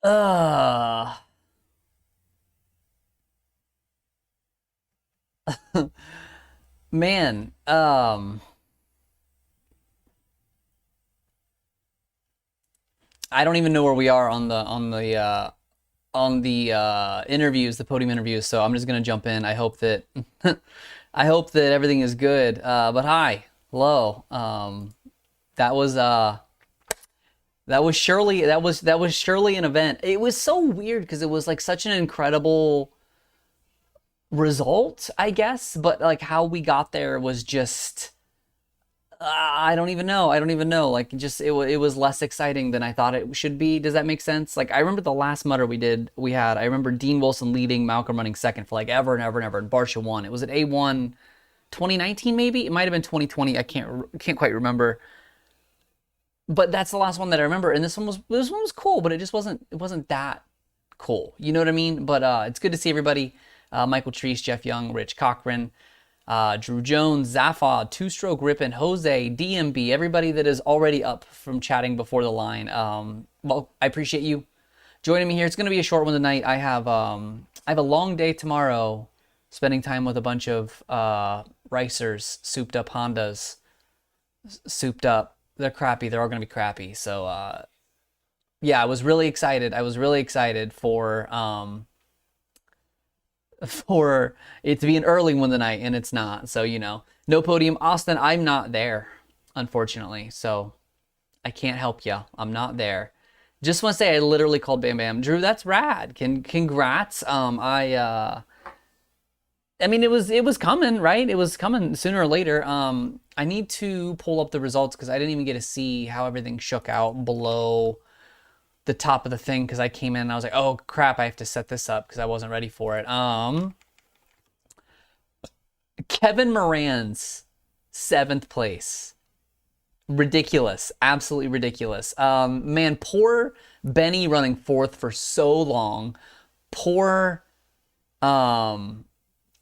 Uh, man, I don't even know where we are on the interviews, the podium interviews. So I'm just gonna jump in. I hope that I hope that everything is good. But hi, hello. That was that was surely an event. It was so weird because it was like such an incredible result, I guess. But like how we got there was just I don't even know. I don't even know. Like just it was less exciting than I thought it should be. Does that make sense? Like I remember the last mutter we had. I remember Dean Wilson leading, Malcolm running second for like ever and ever and ever, and Barsha won. It was at A1 2019 maybe. It might have been 2020. I can't quite remember. But that's the last one that I remember. And this one was cool, but it wasn't that cool. You know what I mean? But it's good to see everybody. Michael Treese, Jeff Young, Rich Cochran, Drew Jones, Zaphod, Two Stroke Rippin, Jose, DMB, everybody that is already up from chatting before the line. Well, I appreciate you joining me here. It's going to be a short one tonight. I have a long day tomorrow, spending time with a bunch of ricers, souped up Hondas, souped up. They're crappy. They're all going to be crappy. So yeah, I was really excited. I was really excited for it to be an early one tonight, and it's not. So, no podium. Austin, I'm not there, unfortunately. So I can't help you. I'm not there. Just want to say I literally called Bam Bam. Drew, that's rad. Congrats. I mean, it was coming, right? It was coming sooner or later. I need to pull up the results because I didn't even get to see how everything shook out below the top of the thing because I came in and I was like, oh crap, I have to set this up because I wasn't ready for it. Kevin Moran's seventh place. Ridiculous. Absolutely ridiculous. Man, poor Benny running fourth for so long. Poor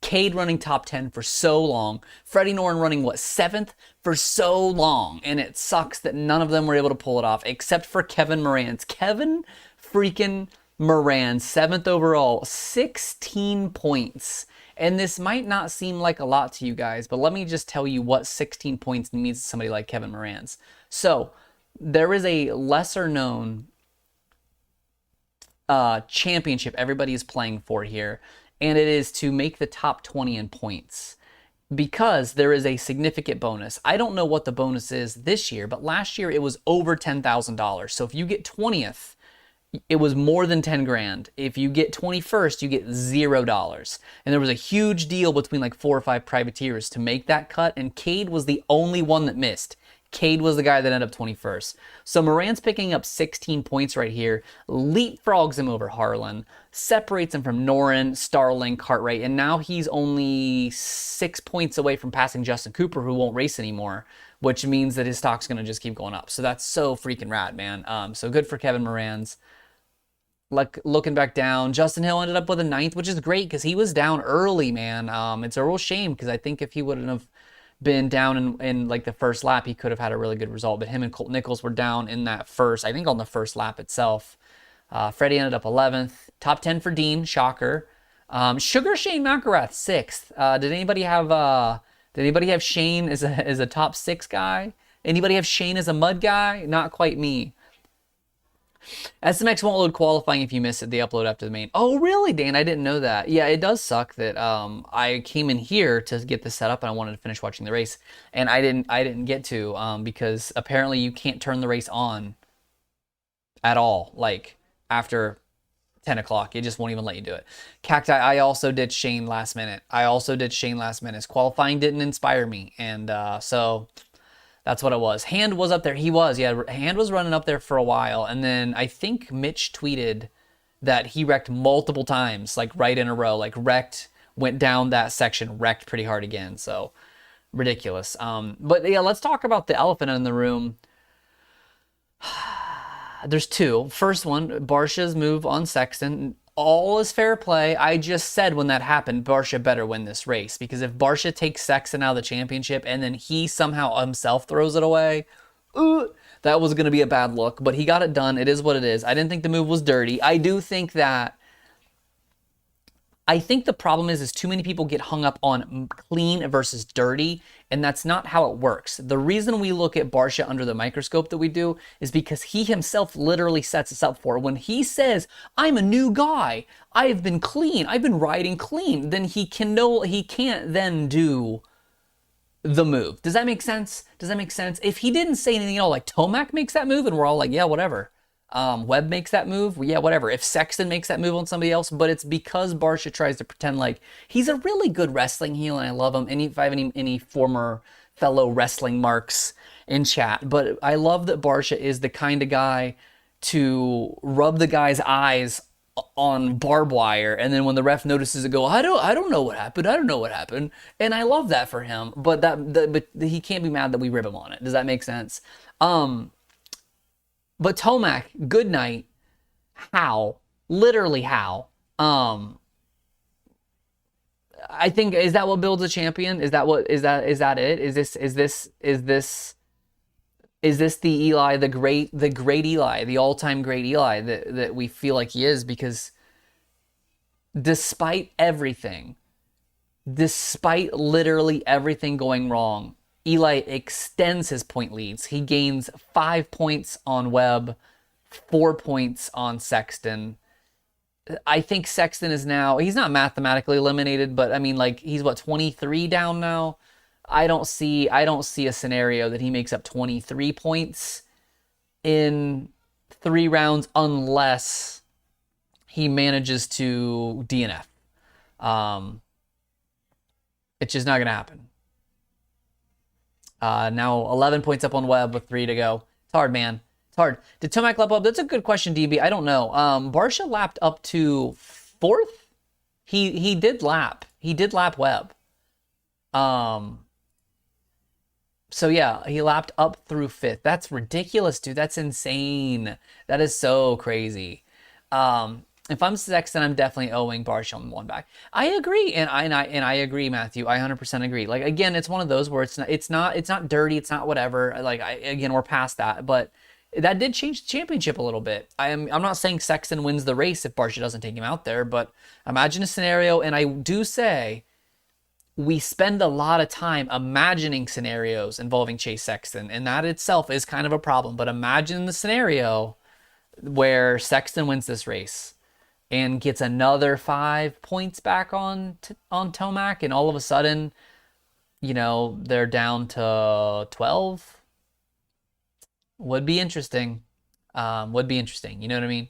Cade running top 10 for so long. Freddie Norton running, what, seventh for so long. And it sucks that none of them were able to pull it off except for Kevin Moran's. Kevin freaking Moran, seventh overall, 16 points. And this might not seem like a lot to you guys, but let me just tell you what 16 points means to somebody like Kevin Moran's. So there is a lesser known championship everybody is playing for here, and it is to make the top 20 in points because there is a significant bonus. I don't know what the bonus is this year, but last year it was over $10,000. So if you get 20th, it was more than 10 grand. If you get 21st, you get $0. And there was a huge deal between like 4 or 5 privateers to make that cut, and Cade was the only one that missed. Cade was the guy that ended up 21st. So Moran's picking up 16 points right here, leapfrogs him over Harlan, separates him from Noren, Starling, Cartwright, and now he's only 6 points away from passing Justin Cooper, who won't race anymore, which means that his stock's going to just keep going up. So that's so freaking rad, man. So good for Kevin Moran's. Like looking back down, Justin Hill ended up with a ninth, which is great because he was down early, man. It's a real shame because I think if he wouldn't have been down in like the first lap, he could have had a really good result. But him and Colt Nichols were down in that first, I think on the first lap itself. Freddie ended up 11th. Top 10 for Dean, shocker. Sugar Shane McElrath 6th. Did anybody have Shane as a top 6 guy? Anybody have Shane as a mud guy? Not quite me. SMX won't load qualifying if you miss it. They upload after the main. Oh, really, Dan? I didn't know that. Yeah, it does suck that I came in here to get this set up and I wanted to finish watching the race, and I didn't get to because apparently you can't turn the race on at all, like after 10 o'clock. It just won't even let you do it. Cacti, I also did Shane last minute. Qualifying didn't inspire me, and so that's what it was. Hand was up there. Hand was running up there for a while. And then I think Mitch tweeted that he wrecked multiple times, like right in a row, like wrecked, went down that section, wrecked pretty hard again. So ridiculous. But yeah, let's talk about the elephant in the room. There's two. First one, Barsha's move on Sexton. All is fair play. I just said when that happened, Barsha better win this race, because if Barsha takes Sexton out of the championship and then he somehow himself throws it away, that was going to be a bad look, but he got it done. It is what it is. I didn't think the move was dirty. I think the problem is too many people get hung up on clean versus dirty, and that's not how it works. The reason we look at Barcia under the microscope that we do is because he himself literally sets us up for it. When he says, I'm a new guy, I've been clean, I've been riding clean, then he can't then do the move. Does that make sense? Does that make sense? If he didn't say anything at all, like Tomac makes that move and we're all like, yeah, whatever. Webb makes that move, yeah, whatever. If Sexton makes that move on somebody else, but it's because Barcia tries to pretend like he's a really good wrestling heel and I love him. If I have any former fellow wrestling marks in chat, but I love that Barcia is the kind of guy to rub the guy's eyes on barbed wire, and then when the ref notices it, go, I don't know what happened. I don't know what happened, and I love that for him. But but he can't be mad that we rib him on it. Does that make sense? But Tomac, good night. How? Literally how? I think, is that what builds a champion? Is that it? Is this the Eli, the great Eli, the all-time great Eli that we feel like he is? Because despite literally everything going wrong, Eli extends his point leads. He gains 5 points on Webb, 4 points on Sexton. I think Sexton is now, he's not mathematically eliminated, but I mean, like, he's 23 down now. I don't see a scenario that he makes up 23 points in 3 rounds unless he manages to DNF. It's just not going to happen. Now 11 points up on Webb with 3 to go. It's hard, man. It's hard. Did Tomac lap up? That's a good question, DB. I don't know. Barcia lapped up to 4th. He did lap. He did lap Webb. So yeah, he lapped up through 5th. That's ridiculous, dude. That's insane. That is so crazy. If I'm Sexton, I'm definitely owing Barcia on 1 back. I agree, and I agree, Matthew. I 100% agree. Like, again, it's one of those where it's not dirty, it's not whatever. Like, again, we're past that, but that did change the championship a little bit. I'm not saying Sexton wins the race if Barcia doesn't take him out there, but imagine a scenario, and I do say we spend a lot of time imagining scenarios involving Chase Sexton, and that itself is kind of a problem. But imagine the scenario where Sexton wins this race and gets another 5 points back on Tomac, and all of a sudden, they're down to 12. Would be interesting. You know what I mean?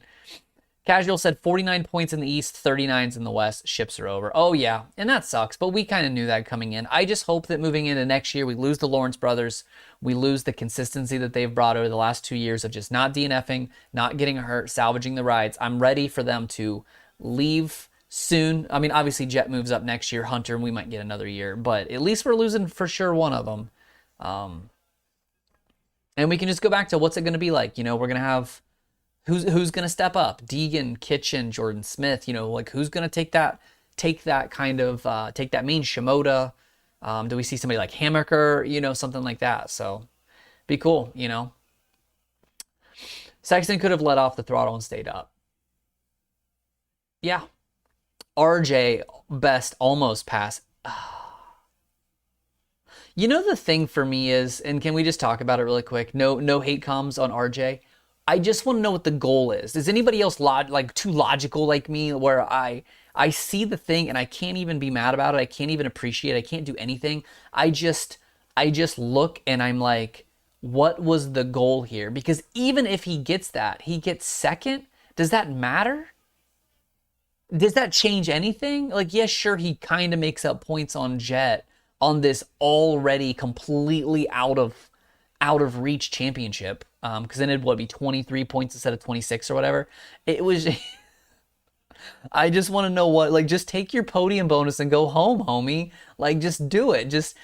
Casual said 49 points in the East, 39s in the West. Ships are over. Oh, yeah, and that sucks, but we kind of knew that coming in. I just hope that moving into next year, we lose the Lawrence brothers. We lose the consistency that they've brought over the last 2 years of just not DNFing, not getting hurt, salvaging the rides. I'm ready for them to leave soon. I mean, obviously, Jet moves up next year. Hunter, and we might get another year, but at least we're losing for sure one of them. And we can just go back to what's it going to be like. We're going to have... Who's going to step up? Deegan, Kitchen, Jordan Smith, who's going to take that kind of, take that main Shimoda? Do we see somebody like Hammaker, something like that? So be cool, Sexton could have let off the throttle and stayed up. Yeah. RJ, best almost pass. The thing for me is, and can we just talk about it really quick? No hate comms on RJ. I just want to know what the goal is. Is anybody else too logical like me, where I see the thing and I can't even be mad about it. I can't even appreciate it. I can't do anything. I just look and I'm like, what was the goal here? Because even if he gets 2nd, does that matter? Does that change anything? Like, yes, sure, he kind of makes up points on Jet on this already completely out of reach championship, because then it'd be 23 points instead of 26 or whatever. It was I just want to know what, just take your podium bonus and go home, homie. Just do it. Just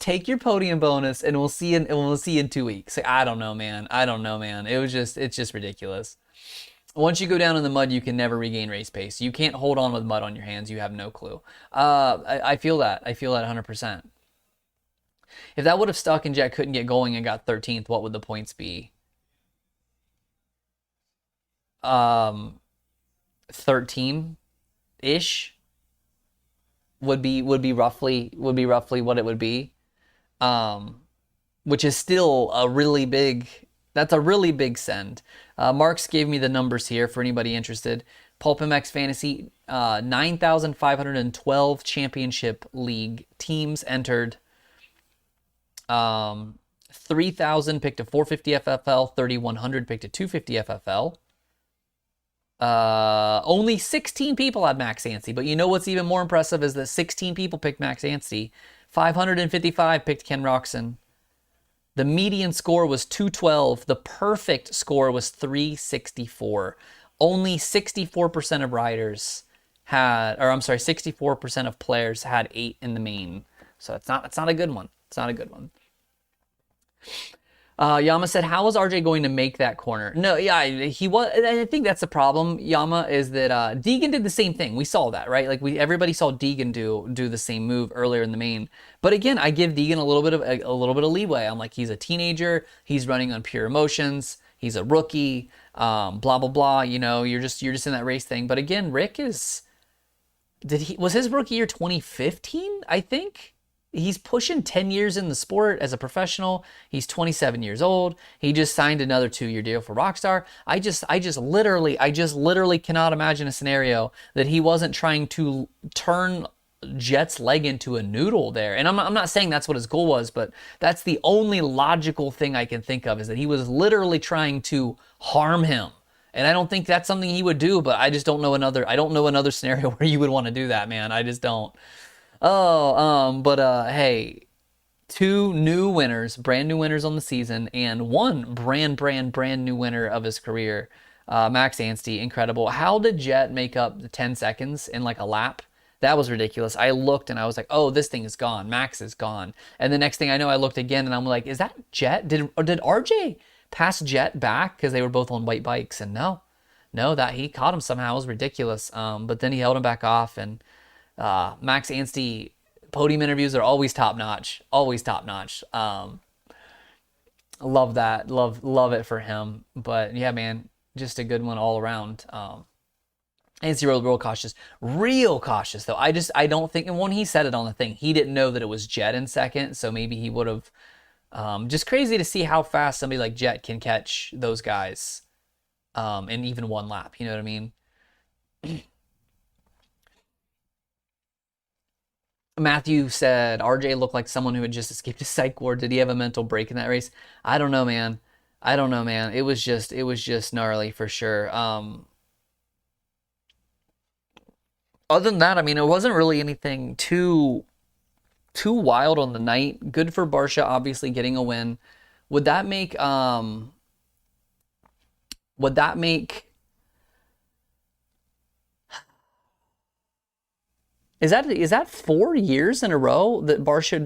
take your podium bonus and we'll see you in 2 weeks. I don't know, man. It's just ridiculous. Once you go down in the mud, you can never regain race pace. You can't hold on with mud on your hands. You have no clue. I feel that 100%. If that would have stuck and Jet couldn't get going and got 13th, what would the points be? 13-ish would be roughly what it would be. Which is still a really big, that's a really big send. Marks gave me the numbers here for anybody interested. PulpMX Fantasy, 9,512 championship league teams entered. 3,000 picked a 450 FFL, 3,100 picked a 250 FFL. Only 16 people had Max Anstey, but you know what's even more impressive is that 16 people picked Max Anstey. 555 picked Ken Roxon. The median score was 212. The perfect score was 364. Only 64% of riders had, or I'm sorry, 64% of players had 8 in the main. So it's not a good one. It's not a good one. Yama said, how is RJ going to make that corner? No, yeah, he was. I think that's the problem, Yama, is that Deegan did the same thing. We saw that, right? Like everybody saw Deegan do the same move earlier in the main. But again, I give Deegan a little bit of leeway. I'm like, he's a teenager. He's running on pure emotions. He's a rookie. Blah blah blah. You know, you're just in that race thing. But again, Rick was his rookie year 2015? I think. He's pushing 10 years in the sport as a professional. He's 27 years old. He just signed another 2-year deal for Rockstar. I just literally cannot imagine a scenario that he wasn't trying to turn Jet's leg into a noodle there. And I'm not saying that's what his goal was, but that's the only logical thing I can think of, is that he was literally trying to harm him. And I don't think that's something he would do, but I don't know another scenario where you would want to do that, man. I just don't. Hey, 2 new winners, brand new winners on the season, and 1 brand new winner of his career. Max Anstey, incredible. How did Jet make up the 10 seconds in like a lap? That was ridiculous. I looked and I was like, oh, this thing is gone. Max is gone. And the next thing I know, I looked again and I'm like, is that Jet? Did RJ pass Jet back? Because they were both on white bikes. And no, that he caught him somehow. It was ridiculous. But then he held him back off, and Max Anstey podium interviews are always top notch. Always top notch. Love that. Love it for him. But yeah, man, just a good one all around. Anstey rode real cautious. Real cautious, though. I don't think, and when he said it on the thing, he didn't know that it was Jet in second, so maybe he would have. Just crazy to see how fast somebody like Jet can catch those guys in even one lap. You know what I mean? Matthew said, RJ looked like someone who had just escaped a psych ward. Did he have a mental break in that race? I don't know, man. It was just gnarly for sure. Other than that, I mean, it wasn't really anything too wild on the night. Good for Barsha, obviously getting a win. Would that make Is that 4 years in a row that Barsha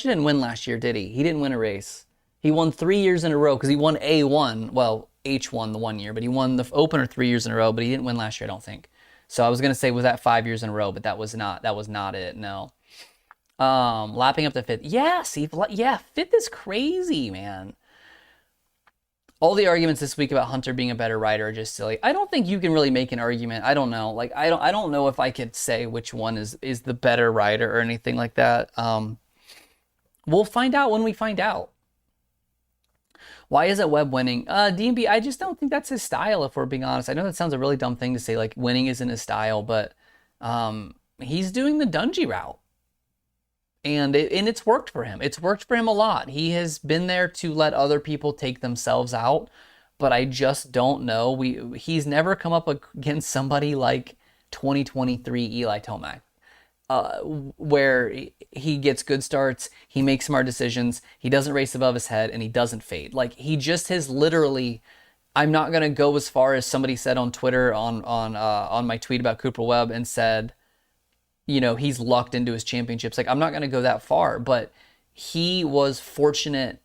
didn't win last year, did he? He didn't win a race. He won 3 years in a row because he won A1, well, H1 the 1 year, but he won the opener 3 years in a row, but he didn't win last year, I don't think. So I was gonna say, was that 5 years in a row, but that was not it, no. Lapping up to 5th. Yeah, see, yeah, 5th is crazy, man. All the arguments this week about Hunter being a better rider are just silly. I don't think you can really make an argument. I don't know. Like I don't know if I could say which one is the better rider or anything like that. We'll find out when we find out. Why isn't Webb winning? DMB, I just don't think that's his style, if we're being honest. I know that sounds a really dumb thing to say, like winning isn't his style, but he's doing the Dungey route. And it's worked for him. It's worked for him a lot. He has been there to let other people take themselves out, but I just don't know. He's never come up against somebody like 2023 Eli Tomac, where he gets good starts, he makes smart decisions, he doesn't race above his head, and he doesn't fade. Like, he just has literally. I'm not gonna go as far as somebody said on Twitter on my tweet about Cooper Webb and said, you know, he's lucked into his championships. Like, I'm not going to go that far, but he was fortunate,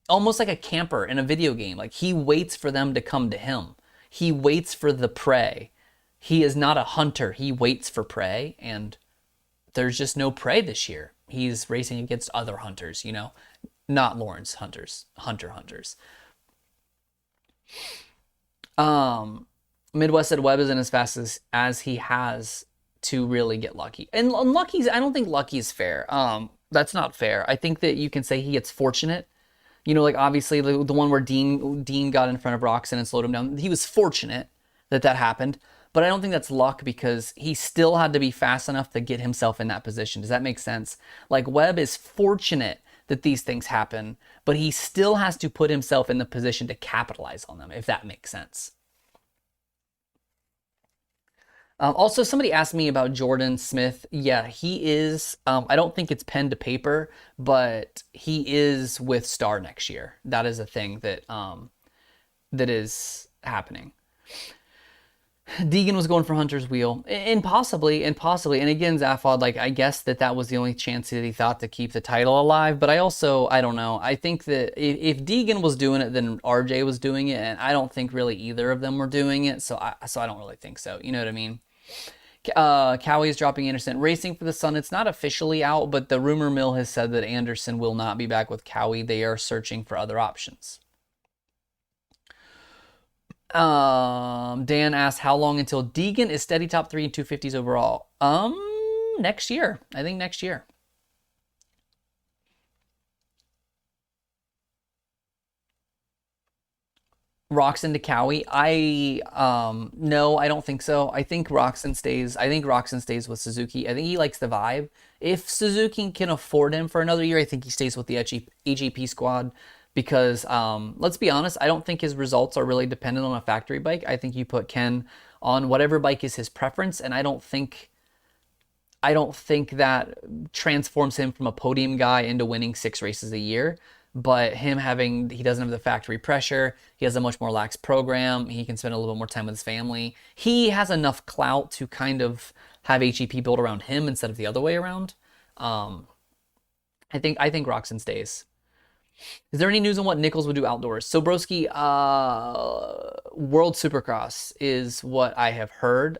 almost like a camper in a video game. Like, he waits for them to come to him. He waits for the prey. He is not a hunter. He waits for prey, and there's just no prey this year. He's racing against other hunters, you know, not Lawrence hunters, hunters. Um, Midwest said Webb isn't as fast as he has to really get lucky. And lucky's, I don't think lucky is fair. That's not fair. I think that you can say he gets fortunate. You know, like obviously the one where Dean got in front of Roxon and slowed him down. He was fortunate that happened, but I don't think that's luck because he still had to be fast enough to get himself in that position. Does that make sense? Like Webb is fortunate that these things happen, but he still has to put himself in the position to capitalize on them, if that makes sense. Also, somebody asked me about Jordan Smith. Yeah, he is. I don't think it's pen to paper, but he is with Star next year. That is a thing that is happening. Deegan was going for Hunter's Wheel, and possibly. And again, Zaphod, like, I guess that was the only chance that he thought to keep the title alive. But I don't know. I think that if Deegan was doing it, then RJ was doing it, and I don't think really either of them were doing it. So I don't really think so. You know what I mean? Cowie is dropping Anderson. Racing for the Sun, it's not officially out, but the rumor mill has said that Anderson will not be back with Cowie. They are searching for other options. Dan asked how long until Deegan is steady top 3 in 250s overall. Next year. I think next year. Roxon to Cowie. No, I don't think so. I think Roxon stays with Suzuki. I think he likes the vibe. If Suzuki can afford him for another year, I think he stays with the AGP squad. Because let's be honest, I don't think his results are really dependent on a factory bike. I think you put Ken on whatever bike is his preference, and I don't think that transforms him from a podium guy into winning 6 races a year. But he doesn't have the factory pressure. He has a much more lax program. He can spend a little bit more time with his family. He has enough clout to kind of have HEP built around him instead of the other way around. I think Roxon stays. Is there any news on what Nichols would do outdoors? So Broski, World Supercross is what I have heard.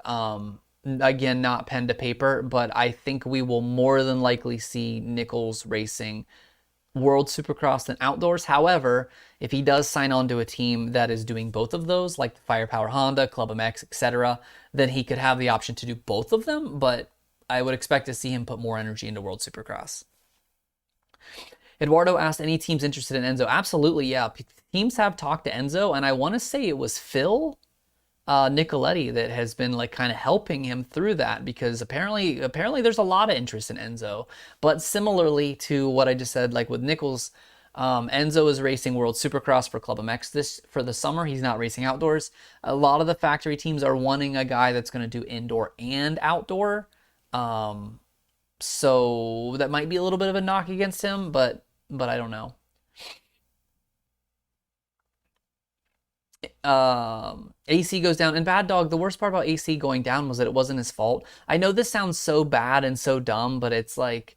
Again, not pen to paper, but I think we will more than likely see Nichols racing World Supercross than outdoors. However, if he does sign on to a team that is doing both of those, like the Firepower Honda, PulpMX, etc., then he could have the option to do both of them, but I would expect to see him put more energy into World Supercross. Eduardo asked, any teams interested in Enzo? Absolutely, yeah. Teams have talked to Enzo, and I want to say it was Phil Nicoletti that has been like kind of helping him through that, because apparently there's a lot of interest in Enzo. But similarly to what I just said, like with Nichols, Enzo is racing World Supercross for PulpMX for the summer. He's not racing outdoors. A lot of the factory teams are wanting a guy that's going to do indoor and outdoor. So that might be a little bit of a knock against him, but I don't know. AC goes down, and Bad Dog, the worst part about AC going down was that it wasn't his fault. I know this sounds so bad and so dumb, but it's like,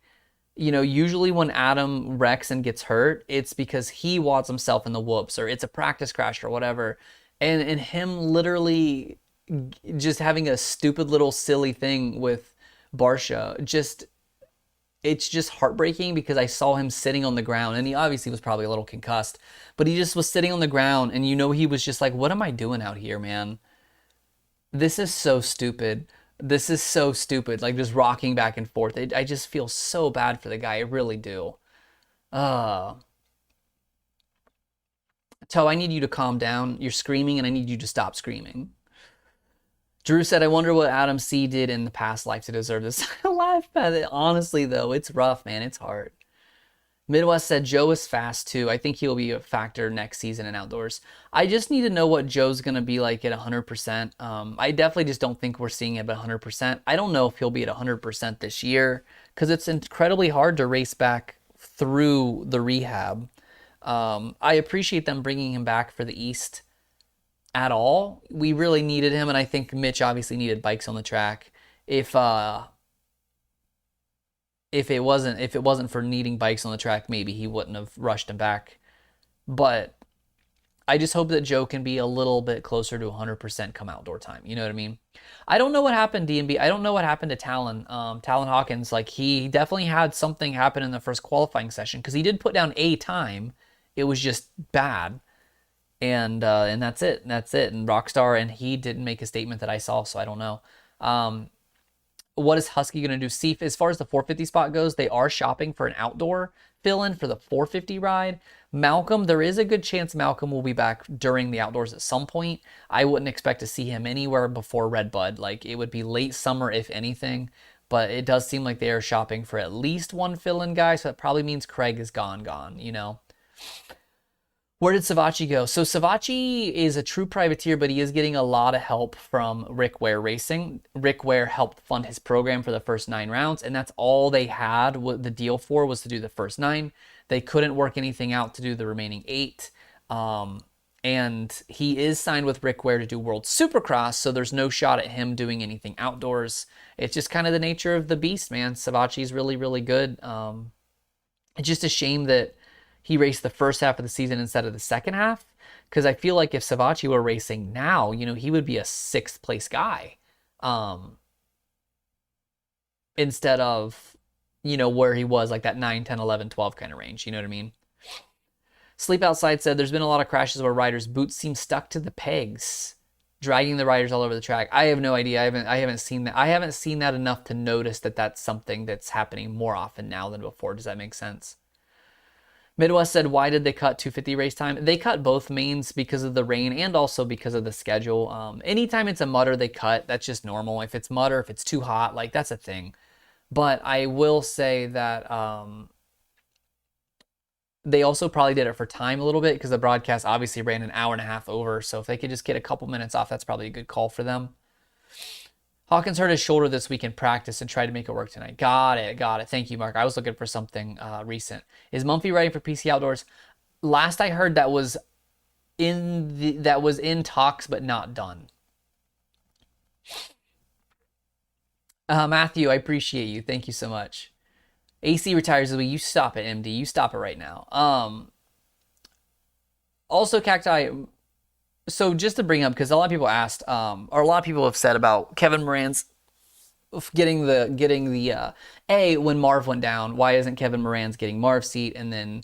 you know, usually when Adam wrecks and gets hurt, it's because he wads himself in the whoops, or it's a practice crash or whatever. And him literally just having a stupid little silly thing with Barsha, it's just heartbreaking, because I saw him sitting on the ground, and he obviously was probably a little concussed, but he just was sitting on the ground, and you know, he was just like, what am I doing out here, man? This is so stupid. This is so stupid. Like, just rocking back and forth. I just feel so bad for the guy. I really do. Toe, I need you to calm down. You're screaming, and I need you to stop screaming. Drew said, I wonder what Adam C did in the past life to deserve this. I laugh at it. Honestly, though, it's rough, man. It's hard. Midwest said, Joe is fast, too. I think he'll be a factor next season in outdoors. I just need to know what Joe's going to be like at 100%. I definitely just don't think we're seeing it at 100%. I don't know if he'll be at 100% this year, because it's incredibly hard to race back through the rehab. I appreciate them bringing him back for the East at all. We really needed him, and I think Mitch obviously needed bikes on the track. If it wasn't for needing bikes on the track, maybe he wouldn't have rushed him back. But I just hope that Joe can be a little bit closer to 100% come outdoor time. You know what I mean? I don't know what happened, DMB. I don't know what happened to Talon. Talon Hawkins, like he definitely had something happen in the first qualifying session because he did put down a time. It was just bad, and that's it. That's it. And Rockstar and he didn't make a statement that I saw, so I don't know. What is Husky going to do? See, as far as the 450 spot goes, they are shopping for an outdoor fill-in for the 450 ride. Malcolm, there is a good chance Malcolm will be back during the outdoors at some point. I wouldn't expect to see him anywhere before Redbud. Like, it would be late summer, if anything. But it does seem like they are shopping for at least one fill-in guy, so that probably means Craig is gone, you know? Where did Savachi go? So Savachi is a true privateer, but he is getting a lot of help from Rick Ware Racing. Rick Ware helped fund his program for the first 9 rounds, and that's all they had. What the deal for was to do the first 9. They couldn't work anything out to do the remaining 8. And he is signed with Rick Ware to do World Supercross, so there's no shot at him doing anything outdoors. It's just kind of the nature of the beast, man. Savachi's really, really good. It's just a shame that he raced the first half of the season instead of the second half, because I feel like if Savachi were racing now, you know, he would be a 6th place guy, instead of, you know, where he was like that 9, 10, 11, 12 kind of range. You know what I mean? Sleep Outside said there's been a lot of crashes where riders' boots seem stuck to the pegs, dragging the riders all over the track. I have no idea. I haven't seen that. I haven't seen that enough to notice that that's something that's happening more often now than before. Does that make sense? Midwest said, why did they cut 250 race time? They cut both mains because of the rain and also because of the schedule. Anytime it's a mudder, they cut. That's just normal. If it's mudder, if it's too hot, like that's a thing. But I will say that they also probably did it for time a little bit because the broadcast obviously ran an hour and a half over. So if they could just get a couple minutes off, that's probably a good call for them. Hawkins hurt his shoulder this week in practice and tried to make it work tonight. Got it. Thank you, Mark. I was looking for something recent. Is Mumphy ready for PC Outdoors? Last I heard, that was in talks but not done. Matthew, I appreciate you. Thank you so much. AC retires this week. You stop it, MD. You stop it right now. Also, Cacti. So just to bring up, because a lot of people asked, or a lot of people have said about Kevin Moran's getting the A, when Marv went down, why isn't Kevin Moran's getting Marv's seat? And then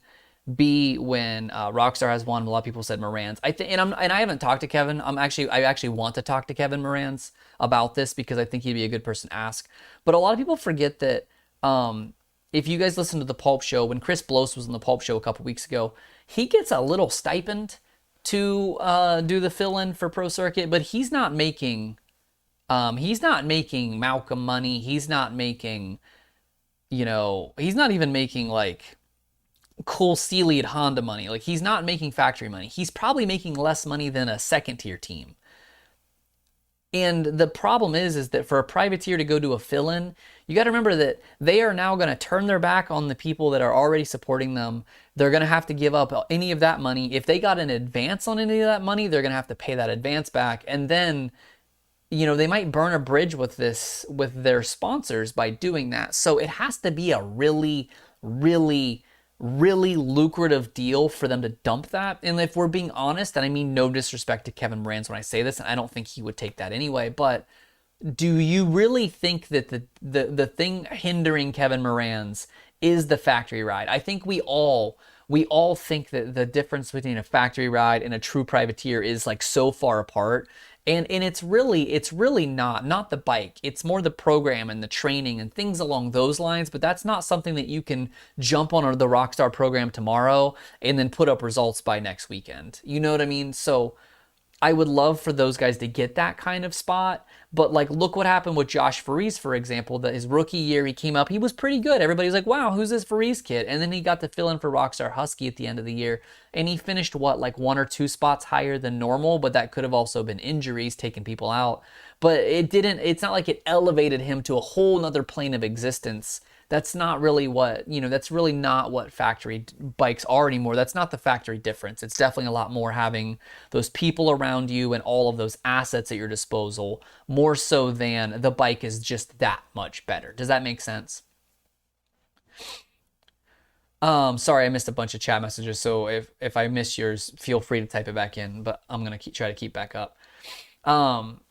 B, when Rockstar has won, a lot of people said Moran's. And I haven't talked to Kevin. I actually want to talk to Kevin Moran's about this because I think he'd be a good person to ask. But a lot of people forget that if you guys listen to the Pulp Show, when Chris Bloss was on the Pulp Show a couple weeks ago, he gets a little stipend to do the fill-in for Pro Circuit, but he's not making Malcolm money. He's not making, you know, he's not even making like cool Sealy at Honda money. Like, he's not making factory money. He's probably making less money than a second-tier team. And the problem is that for a privateer to go do a fill-in, you got to remember that they are now going to turn their back on the people that are already supporting them. They're going to have to give up any of that money. If they got an advance on any of that money, they're going to have to pay that advance back. And then, you know, they might burn a bridge with their sponsors by doing that. So it has to be a really, really, really lucrative deal for them to dump that. And if we're being honest, and I mean no disrespect to Kevin Moran's when I say this, and I don't think he would take that anyway, but do you really think that the thing hindering Kevin Moran's is the factory ride? I think we all think that the difference between a factory ride and a true privateer is like so far apart. And it's really not the bike. It's more the program and the training and things along those lines. But that's not something that you can jump on the Rockstar program tomorrow and then put up results by next weekend. You know what I mean? So I would love for those guys to get that kind of spot. But like, look what happened with Josh Faries, for example. That his rookie year, he came up, he was pretty good. Everybody's like, wow, who's this Faries kid? And then he got to fill in for Rockstar Husky at the end of the year. And he finished, like 1 or 2 spots higher than normal, but that could have also been injuries taking people out. But it's not like it elevated him to a whole nother plane of existence. That's not really that's really not what factory bikes are anymore. That's not the factory difference. It's definitely a lot more having those people around you and all of those assets at your disposal, more so than the bike is just that much better. Does that make sense? Sorry, I missed a bunch of chat messages. So if I miss yours, feel free to type it back in. But I'm gonna try to keep back up. Um,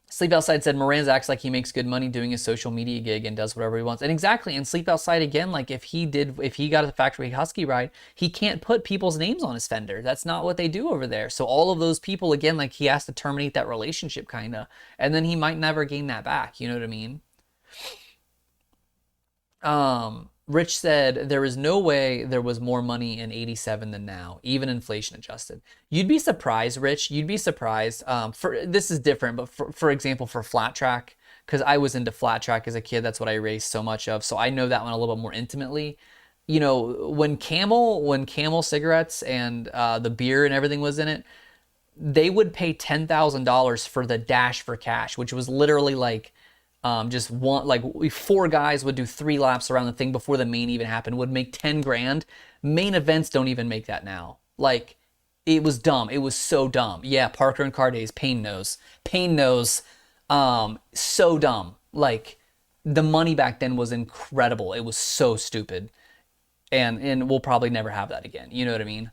Sleep Outside said Moranz acts like he makes good money doing his social media gig and does whatever he wants. And exactly, and Sleep Outside again, like if he got a factory husky ride, he can't put people's names on his fender. That's not what they do over there. So all of those people, again, like he has to terminate that relationship kinda, and then he might never gain that back. You know what I mean? Rich said there is no way there was more money in 87 than now, even inflation adjusted. You'd be surprised, Rich. You'd be surprised. For this is different, but for example, for flat track, because I was into flat track as a kid, that's what I raced so much of. So I know that one a little bit more intimately. You know, when Camel cigarettes and the beer and everything was in it, they would pay $10,000 for the dash for cash, which was literally like just one, like four guys would do 3 laps around the thing before the main even happened, would make 10 grand. Main events don't even make that now. Like, it was dumb. It was so dumb. Yeah, Parker and Cardays, Payne knows. Payne knows. So dumb. Like, the money back then was incredible. It was so stupid. And we'll probably never have that again. You know what I mean?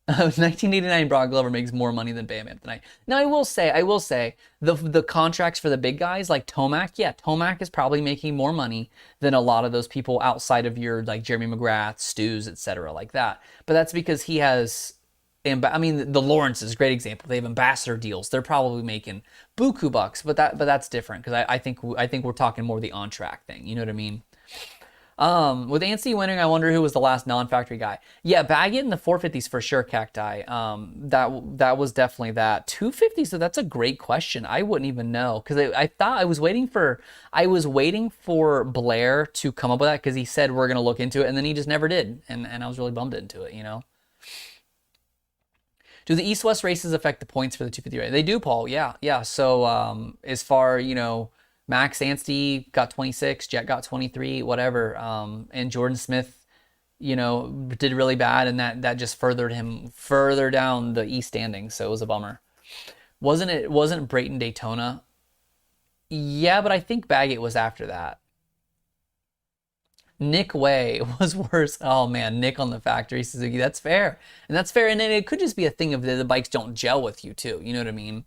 1989 Brock Glover makes more money than Bam tonight. Now I will say, the contracts for the big guys like Tomac, yeah, Tomac is probably making more money than a lot of those people outside of your like Jeremy McGrath, Stews, etc. like that. But that's because he has, I mean, the Lawrence is a great example. They have ambassador deals. They're probably making buku bucks, but that's different because I think we're talking more the on track thing. You know what I mean? With Anstey winning, I wonder who was the last non-factory guy. Yeah, Baggett in the 450s for sure, Cacti. That was definitely that. 250s, so that's a great question. I wouldn't even know because I thought I was waiting for Blair to come up with that because he said we're gonna look into it, and then he just never did, and I was really bummed into it, you know. Do the East-West races affect the points for the 250 race? They do, Paul. Yeah. So as far, you know, Max Anstey got 26, Jet got 23, whatever. And Jordan Smith, you know, did really bad, and that just furthered him further down the East standings. So it was a bummer. Wasn't Brayton Daytona? Yeah, but I think Baggett was after that. Nick Way was worse. Oh man, Nick on the factory Suzuki. That's fair. And that's fair. And then it could just be a thing of the bikes don't gel with you too. You know what I mean?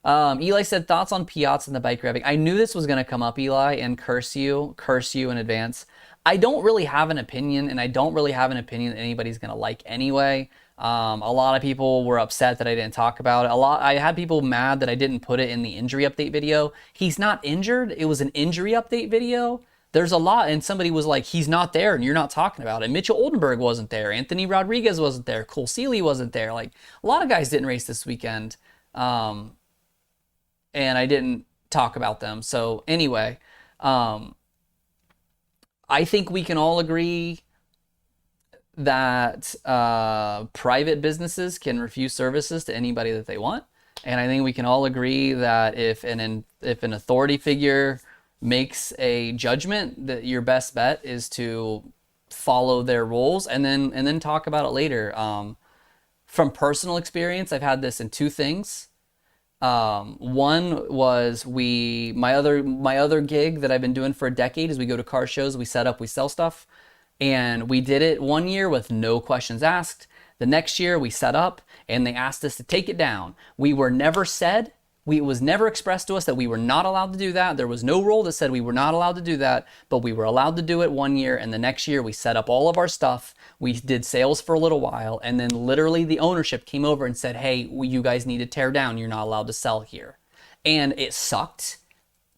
Eli said, thoughts on Piazza and the bike revving. I knew this was going to come up, Eli, and curse you in advance. I don't really have an opinion, and I don't really have an opinion that anybody's going to like anyway. A lot of people were upset that I didn't talk about it. I had people mad that I didn't put it in the injury update video. He's not injured. It was an injury update video. There's a lot, and somebody was like, he's not there, and you're not talking about it. Mitchell Oldenburg wasn't there. Anthony Rodriguez wasn't there. Cole Seeley wasn't there. Like, a lot of guys didn't race this weekend. And I didn't talk about them. So anyway, I think we can all agree that private businesses can refuse services to anybody that they want. And I think we can all agree that if an authority figure makes a judgment, that your best bet is to follow their rules and then talk about it later. From personal experience, I've had this in 2 things. One was my other gig that I've been doing for a decade is we go to car shows, we set up, we sell stuff, and we did it one year with no questions asked. The next year we set up and they asked us to take it down. We were never said, it was never expressed to us that we were not allowed to do that. There was no rule that said we were not allowed to do that, but we were allowed to do it one year, and the next year we set up all of our stuff. We did sales for a little while, and then literally the ownership came over and said, hey, you guys need to tear down. You're not allowed to sell here. And it sucked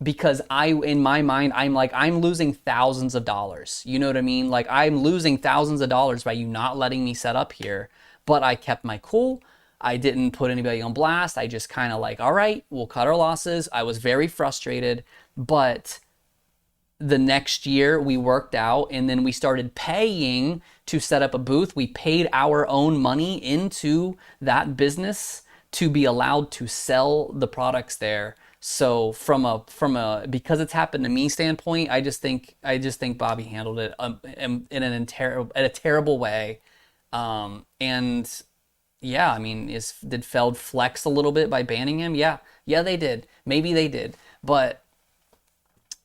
because in my mind, I'm like, I'm losing thousands of dollars. You know what I mean? Like, I'm losing thousands of dollars by you not letting me set up here, but I kept my cool. I didn't put anybody on blast. I just kind of like, all right, we'll cut our losses. I was very frustrated, but the next year we worked out, and then we started paying to set up a booth. We paid our own money into that business to be allowed to sell the products there. So from a because it's happened to me standpoint, I just think Bobby handled it in a terrible way. And yeah, I mean, did Feld flex a little bit by banning him? Yeah, they did. Maybe they did. But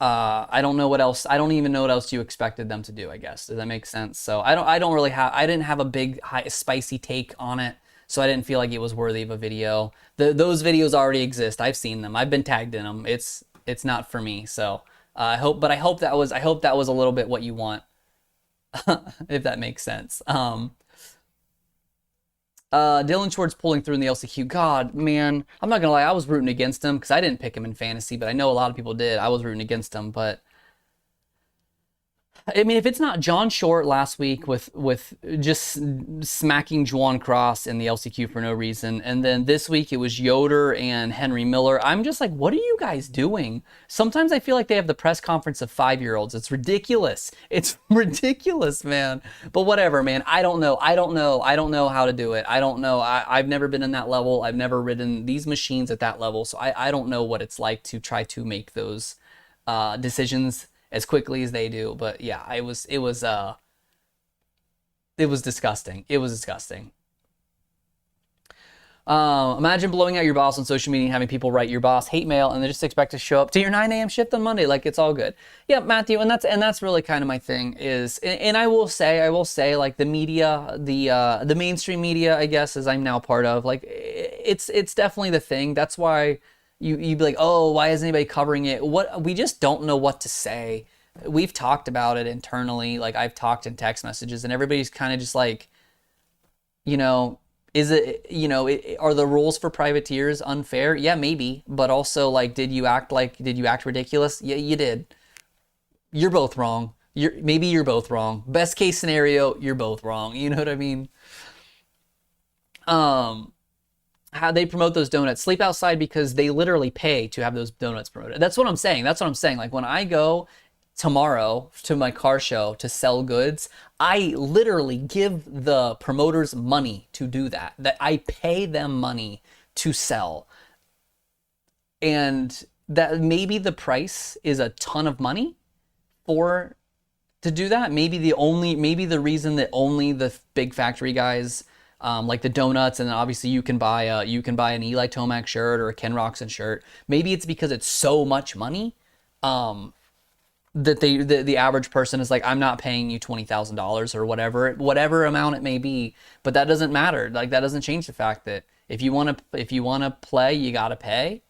I don't know what else. I don't even know what else you expected them to do, I guess. Does that make sense? So I didn't have a big spicy take on it. So I didn't feel like it was worthy of a video. Those videos already exist. I've seen them. I've been tagged in them. It's not for me. So I hope that was a little bit what you want, if that makes sense. Dylan Schwartz pulling through in the LCQ. God, man, I'm not gonna lie, I was rooting against him because I didn't pick him in fantasy, but I know a lot of people did. I was rooting against him, but I mean, if it's not John Short last week with just smacking Juwan Cross in the LCQ for no reason, and then this week it was Yoder and Henry Miller, I'm just like, what are you guys doing? Sometimes I feel like they have the press conference of 5-year-olds. It's ridiculous. It's ridiculous, man. But whatever, man. I don't know how to do it. I don't know. I've never been in that level. I've never ridden these machines at that level, so I don't know what it's like to try to make those decisions as quickly as they do. But yeah, it was disgusting. It was disgusting. Imagine blowing out your boss on social media and having people write your boss hate mail and they just expect to show up to your 9 a.m. shift on Monday like it's all good. Yeah, Matthew, and that's really kind of my thing is, and I will say like the media, the mainstream media, I guess, as I'm now part of, like it's definitely the thing. That's why you'd be like, oh, why isn't anybody covering it? We just don't know what to say. We've talked about it internally. Like I've talked in text messages and everybody's kind of just like, is it, are the rules for privateers unfair? Yeah, maybe. But also like, did you act ridiculous? Yeah, you did. You're both wrong. Maybe you're both wrong. Best case scenario, you're both wrong. You know what I mean? How they promote those donuts. Sleep outside because they literally pay to have those donuts promoted. That's what I'm saying. Like when I go tomorrow to my car show to sell goods, I literally give the promoters money to do that. That I pay them money to sell. And that maybe the price is a ton of money to do that. Maybe the reason that only the big factory guys like the donuts, and then obviously you can buy an Eli Tomac shirt or a Ken Roxon shirt. Maybe it's because it's so much money that the average person is like, I'm not paying you $20,000 or whatever amount it may be. But that doesn't matter. Like that doesn't change the fact that if you want to play, you gotta pay.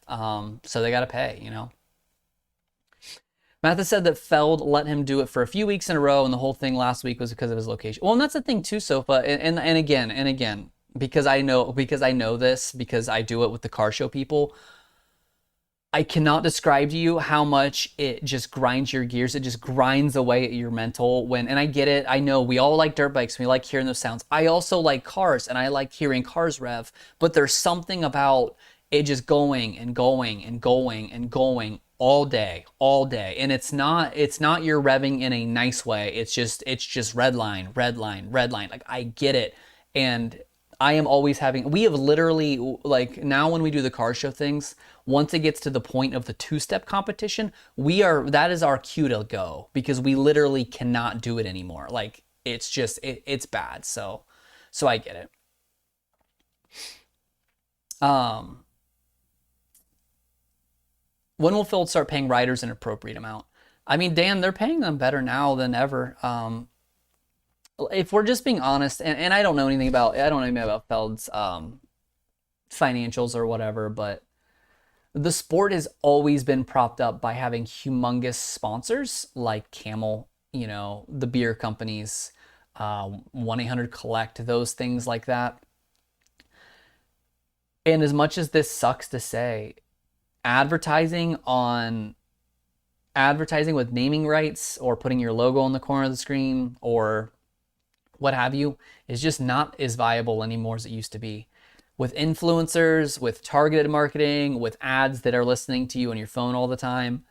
So they gotta pay. Mathis said that Feld let him do it for a few weeks in a row, and the whole thing last week was because of his location. Well, and that's the thing too, Sofa. And again, because I know this, because I do it with the car show people, I cannot describe to you how much it just grinds your gears. It just grinds away at your mental and I get it. I know we all like dirt bikes. We like hearing those sounds. I also like cars, and I like hearing cars rev, but there's something about it just going and going and going and going all day. And it's not you're revving in a nice way. It's just red line. Like I get it. And I am always we have literally, like now when we do the car show things, once it gets to the point of the 2-step competition, that is our cue to go, because we literally cannot do it anymore. Like it's just, it's bad. So I get it. When will Feld start paying riders an appropriate amount? I mean, Dan, they're paying them better now than ever. If we're just being honest, and I don't know anything about Feld's financials or whatever, but the sport has always been propped up by having humongous sponsors like Camel, the beer companies, 1-800-COLLECT, those things like that. And as much as this sucks to say, advertising with naming rights or putting your logo on the corner of the screen or what have you is just not as viable anymore as it used to be. With influencers, with targeted marketing, with ads that are listening to you on your phone all the time,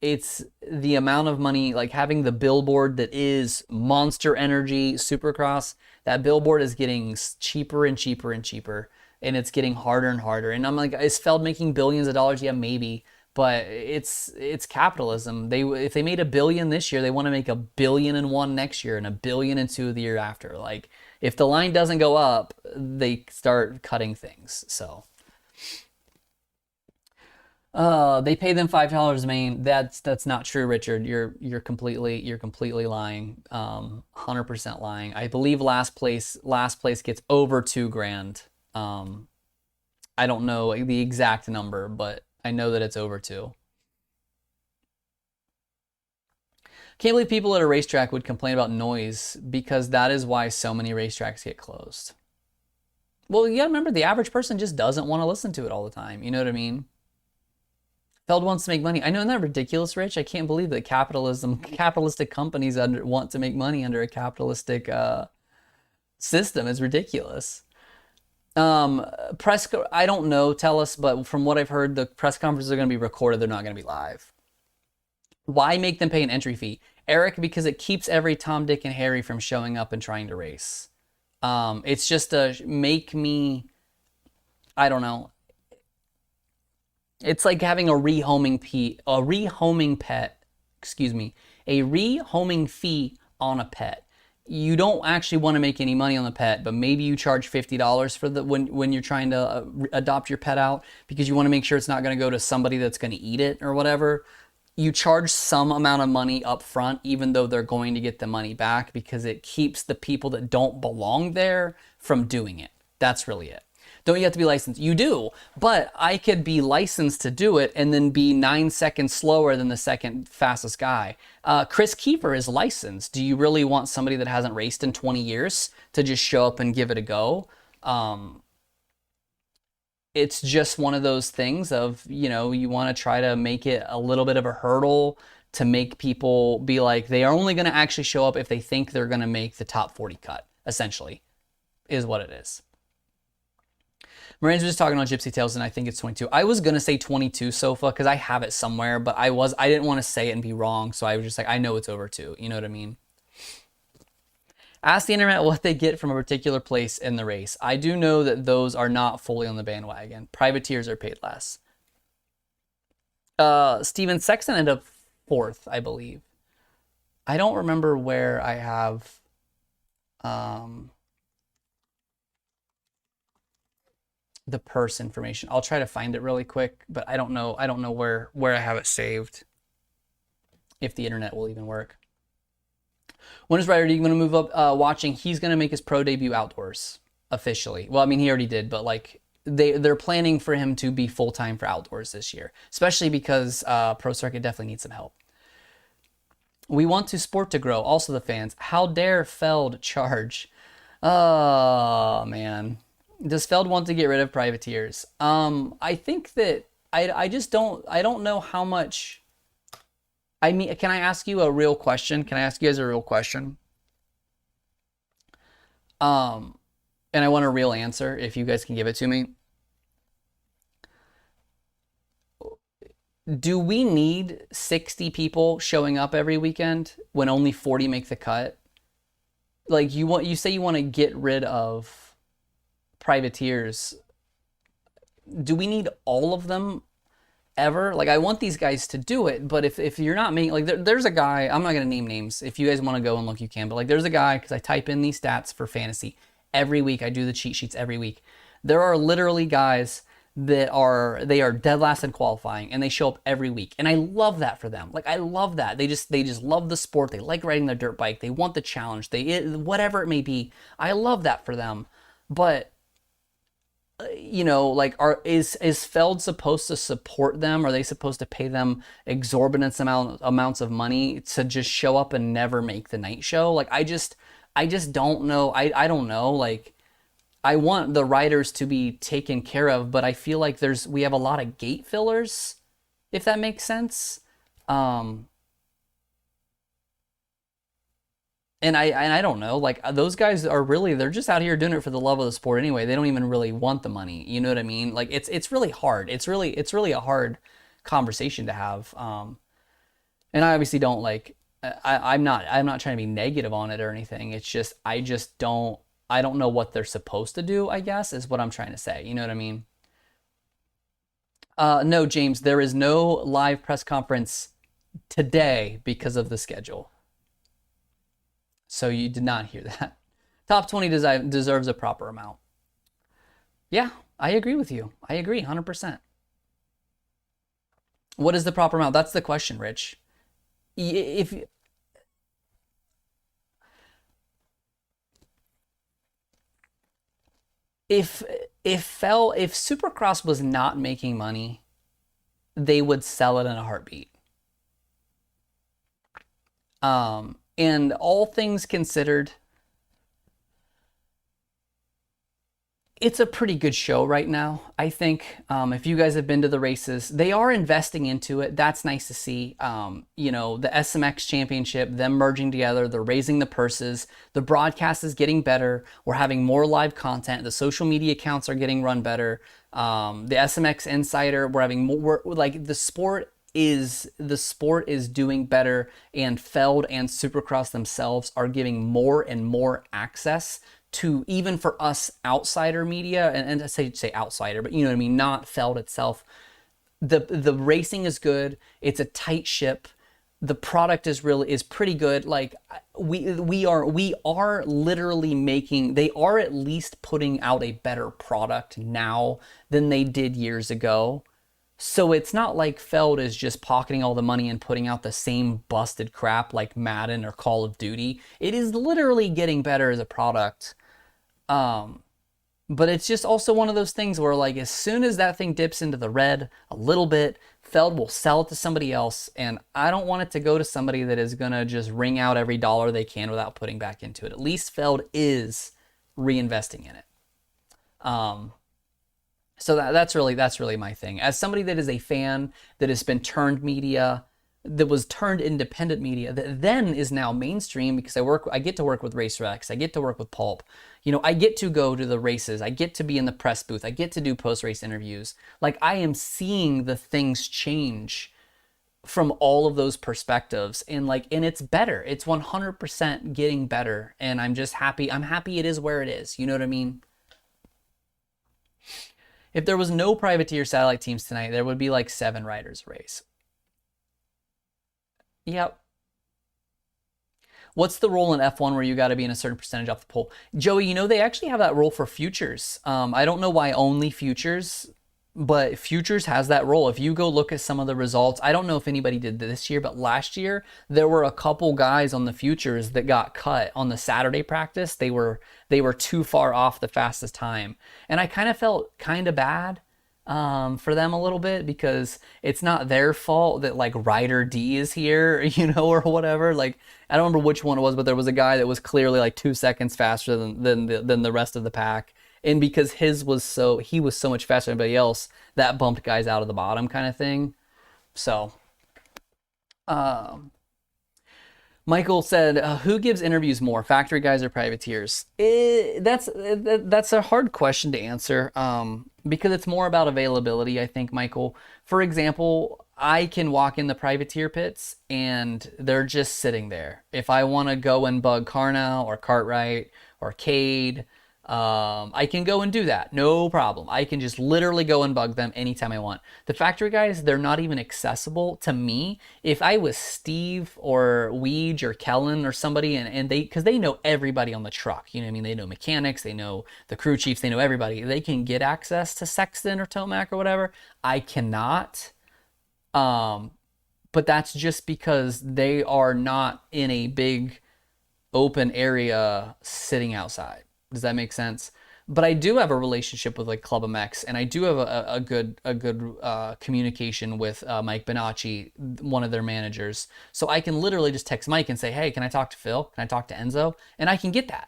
it's the amount of money, like having the billboard that is Monster Energy Supercross, that billboard is getting cheaper and cheaper and cheaper, and it's getting harder and harder. And I'm like, is Feld making billions of dollars? Yeah, maybe. But it's capitalism. If they made $1 billion this year, they want to make $1 billion and one next year and $1 billion and two the year after. Like, if the line doesn't go up, they start cutting things. So They pay them $5 a main. That's not true, Richard. You're completely lying. 100% lying. I believe last place gets over 2 grand. I don't know the exact number, but I know that it's over 2. Can't believe people at a racetrack would complain about noise, because that is why so many racetracks get closed. Well, you gotta remember, the average person just doesn't want to listen to it all the time. You know what I mean? Feld wants to make money. I know, isn't that ridiculous, Rich? I can't believe that capitalistic companies want to make money under a capitalistic system. It's ridiculous. I don't know, tell us, but from what I've heard, the press conferences are going to be recorded. They're not going to be live. Why make them pay an entry fee? Eric, because it keeps every Tom, Dick, and Harry from showing up and trying to race. It's just a make me, I don't know. It's like having a rehoming pet, excuse me, a rehoming fee on a pet. You don't actually want to make any money on the pet, but maybe you charge $50 for the when you're trying to adopt your pet out, because you want to make sure it's not going to go to somebody that's going to eat it or whatever. You charge some amount of money up front, even though they're going to get the money back, because it keeps the people that don't belong there from doing it. That's really it. Don't you have to be licensed? You do, but I could be licensed to do it and then be 9 seconds slower than the second fastest guy. Chris Kiefer is licensed. Do you really want somebody that hasn't raced in 20 years to just show up and give it a go? It's just one of those things of, you want to try to make it a little bit of a hurdle to make people be like, they are only going to actually show up if they think they're going to make the top 40 cut, essentially, is what it is. Moran's just talking on Gypsy Tales, and I think it's 22. I was going to say 22 Sofa, because I have it somewhere, but I didn't want to say it and be wrong, so I was just like, I know it's over 2. You know what I mean? Ask the internet what they get from a particular place in the race. I do know that those are not fully on the bandwagon. Privateers are paid less. Steven Sexton ended up 4th, I believe. I don't remember where I have the purse information. I'll try to find it really quick, but I don't know where I have it saved, if the internet will even work. When is Ryder D going to move up watching? He's going to make his pro debut outdoors officially. Well, I mean, he already did, but like they're planning for him to be full-time for outdoors this year, especially because Pro Circuit definitely needs some help. We want to sport to grow. Also the fans. How dare Feld charge? Oh, man. Does Feld want to get rid of privateers? I think that I don't know how much. I mean, can I ask you a real question? Can I ask you guys a real question? And I want a real answer, if you guys can give it to me. Do we need 60 people showing up every weekend when only 40 make the cut? Like, you say you want to get rid of privateers. Do we need all of them ever? Like, I want these guys to do it, but if you're not making, like, there's a guy, I'm not gonna name names. If you guys want to go and look, you can, but like, there's a guy, because I type in these stats for fantasy every week. I do the cheat sheets every week. There are literally guys that are dead last in qualifying, and they show up every week, and I love that for them. Like, I love that. They just love the sport. They like riding their dirt bike. They want the challenge. Whatever it may be. I love that for them. But like, is Feld supposed to support them? Are they supposed to pay them exorbitant amounts of money to just show up and never make the night show? Like, I just don't know. I don't know. Like, I want the riders to be taken care of, but I feel like we have a lot of gate fillers, if that makes sense. And I don't know, like, those guys are really, they're just out here doing it for the love of the sport anyway. They don't even really want the money. You know what I mean? Like, it's really hard. It's really a hard conversation to have. And I obviously don't, like, I'm not trying to be negative on it or anything. It's just, I don't know what they're supposed to do, I guess, is what I'm trying to say. You know what I mean? No, James, there is no live press conference today because of the schedule. So you did not hear that. Top 20 deserves a proper amount. Yeah, I agree with you. I agree 100%. What is the proper amount? That's the question, Rich. If if if Supercross was not making money, they would sell it in a heartbeat. And all things considered, it's a pretty good show right now. I think if you guys have been to the races, they are investing into it. That's nice to see. You know, the SMX championship, them merging together, they're raising the purses. The broadcast is getting better. We're having more live content. The social media accounts are getting run better. The SMX Insider, we're having more, like the sport is doing better, and Feld and Supercross themselves are giving more and more access to, even for us outsider media, and I say outsider, but you know what I mean, not Feld itself. The racing is good. It's a tight ship. The product is pretty good. Like we are literally making, they are at least putting out a better product now than they did years ago. So it's not like Feld is just pocketing all the money and putting out the same busted crap like Madden or Call of Duty. It is literally getting better as a product. But it's just also one of those things where, like, as soon as that thing dips into the red a little bit, Feld will sell it to somebody else, and I don't want it to go to somebody that is gonna just wring out every dollar they can without putting back into it. At least Feld is reinvesting in it. So that's really my thing. As somebody that is a fan that has been turned media, that was turned independent media, that then is now mainstream, because I get to work with Racer X, I get to work with Pulp. You know, I get to go to the races, I get to be in the press booth, I get to do post-race interviews. Like, I am seeing the things change from all of those perspectives, and it's better. It's 100% getting better, and I'm just happy. I'm happy it is where it is. You know what I mean? If there was no privateer satellite teams tonight, there would be like 7 riders a race. Yep. What's the rule in F1 where you got to be in a certain percentage off the pole? Joey, you know, they actually have that rule for futures. I don't know why only futures, but futures has that rule. If you go look at some of the results, I don't know if anybody did this year, but last year there were a couple guys on the futures that got cut on the Saturday practice. They were too far off the fastest time, and I kind of felt kind of bad for them a little bit, because it's not their fault that like rider D is here, you know, or whatever. Like, I don't remember which one it was, but there was a guy that was clearly like 2 seconds faster than the rest of the pack. And because he was so much faster than anybody else, that bumped guys out of the bottom kind of thing. So, Michael said, who gives interviews more, factory guys or privateers? That's a hard question to answer, because it's more about availability, I think, Michael. For example, I can walk in the privateer pits and they're just sitting there. If I want to go and bug Carnell or Cartwright or Cade, I can go and do that, no problem. I can just literally go and bug them anytime I want. The factory guys, they're not even accessible to me. If I was Steve or Weege or Kellen or somebody, and because they know everybody on the truck, you know what I mean? They know mechanics, they know the crew chiefs, they know everybody. They can get access to Sexton or Tomac or whatever. I cannot. But that's just because they are not in a big open area sitting outside. Does that make sense? But I do have a relationship with like PulpMX, and I do have a good communication with Mike Bonacci, one of their managers. So I can literally just text Mike and say, hey, can I talk to Phil? Can I talk to Enzo? And I can get that.